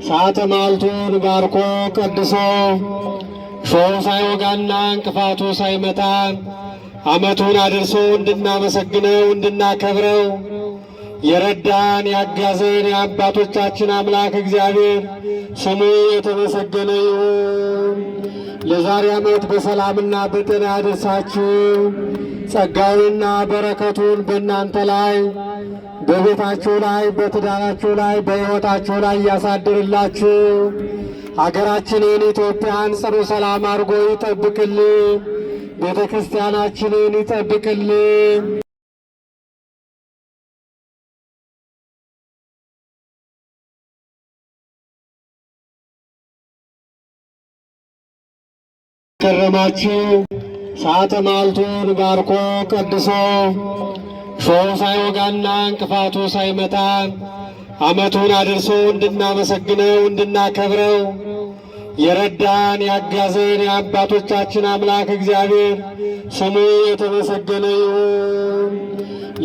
ሰዓተ ማልቱን ባርኮ ቀድሶ ሾህ ሳይወጋና እንቅፋቱ ሳይመታን ዓመቱን አድርሶ እንድናመሰግነው እንድናከብረው የረዳን ያጋዘን የአባቶቻችን አምላክ እግዚአብሔር ስሙ የተመሰገነ ይሁን። ለዛሬ ዓመት በሰላምና በጤና ያደርሳችሁ። ጸጋውንና በረከቱን በእናንተ ላይ በቤታችሁ ላይ በትዳራችሁ ላይ በሕይወታችሁ ላይ ያሳድርላችሁ። ሀገራችንን ኢትዮጵያን ጽኑ ሰላም አድርጎ ይጠብቅልን። ቤተ ክርስቲያናችንን ይጠብቅልን። ከረማችሁ ሰዓተ ማልቱን ባርኮ ቀድሶ ሾህ ሳይወጋና እንቅፋቱ ሳይመታን ዓመቱን አድርሶ እንድናመሰግነው እንድናከብረው የረዳን ያጋዘን የአባቶቻችን አምላክ እግዚአብሔር ስሙ የተመሰገነ ይሁን።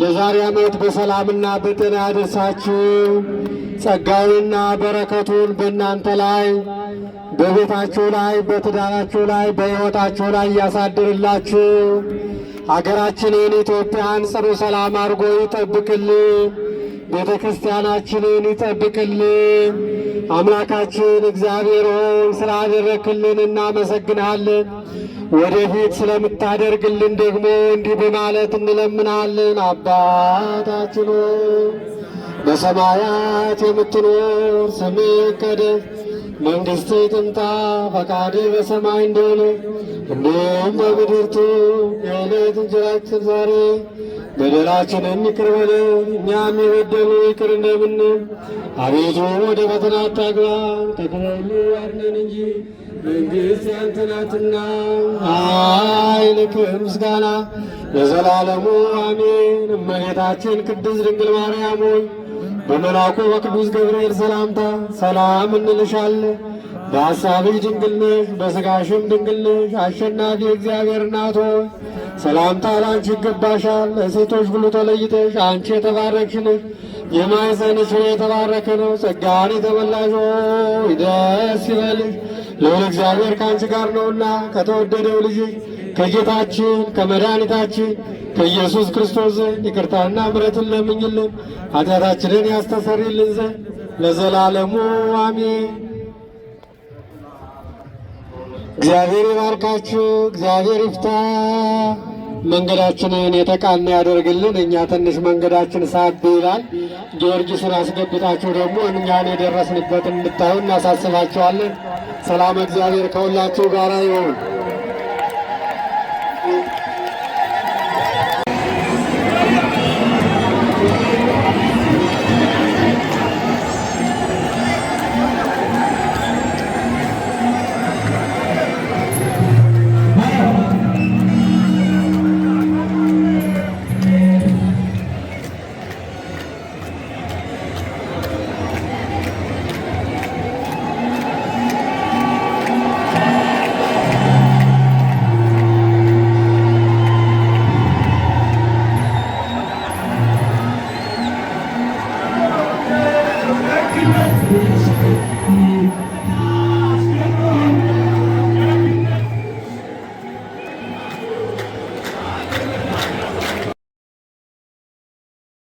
ለዛሬ ዓመት በሰላምና በጤና ያደርሳችሁ። ጸጋውንና በረከቱን በእናንተ ላይ በቤታችሁ ላይ በትዳራችሁ ላይ በሕይወታችሁ ላይ ያሳድርላችሁ። ሀገራችንን ኢትዮጵያን ጽኑ ሰላም አድርጎ ይጠብቅልን። ቤተ ክርስቲያናችንን ይጠብቅልን። አምላካችን እግዚአብሔር ሆይ ስላደረክልን እናመሰግናለን። ወደፊት ስለምታደርግልን ደግሞ እንዲህ በማለት እንለምናለን። አባታችን ሆይ በሰማያት የምትኖር ስምህ ይቀደስ፣ መንግሥትህ ትምጣ፣ ፈቃድህ በሰማይ እንደሆነች እንዲሁም በምድር ትሁን። የዕለት እንጀራችንን ዛሬ በደላችንን ይቅር በለን እኛም የበደሉንን ይቅር እንደምንል። አቤቱ ወደ ፈተና አታግባን ከክፉ አድነን እንጂ መንግሥት ያንተ ናትና፣ ኃይል፣ ክብር፣ ምስጋና ለዘላለሙ አሜን። እመቤታችን ቅድስት ድንግል ማርያም ሆይ በመልአኩ በቅዱስ ገብርኤል ሰላምታ ሰላም እንልሻለን። በሐሳብሽ ድንግል ነሽ፣ በሥጋሽም ድንግል ነሽ። አሸናፊ እግዚአብሔር እናት ሆይ ሰላምታ ላንቺ ይገባሻል። ለሴቶች ሁሉ ተለይተሽ አንቺ የተባረክሽ ነሽ፣ የማኅፀንሽ ፍሬ የተባረከ ነው። ጸጋን የተመላሽ ሆይ ደስ ይበልሽ፣ ልዑል እግዚአብሔር ከአንቺ ጋር ነውና ከተወደደው ልጅሽ ከጌታችን ከመድኃኒታችን ከኢየሱስ ክርስቶስ ዘንድ ይቅርታና ምሕረትን ለምኝልን ኃጢአታችንን ያስተሰርይልን ዘንድ ለዘላለሙ አሜን። እግዚአብሔር ይባርካችሁ። እግዚአብሔር ይፍታ። መንገዳችንን የተቃና ያደርግልን። እኛ ትንሽ መንገዳችን ሳብ ይላል። ጊዮርጊስን አስገብታችሁ ደግሞ እኛን የደረስንበትን እንድታዩ እናሳስባችኋለን። ሰላም እግዚአብሔር ከሁላችሁ ጋር ይሁን።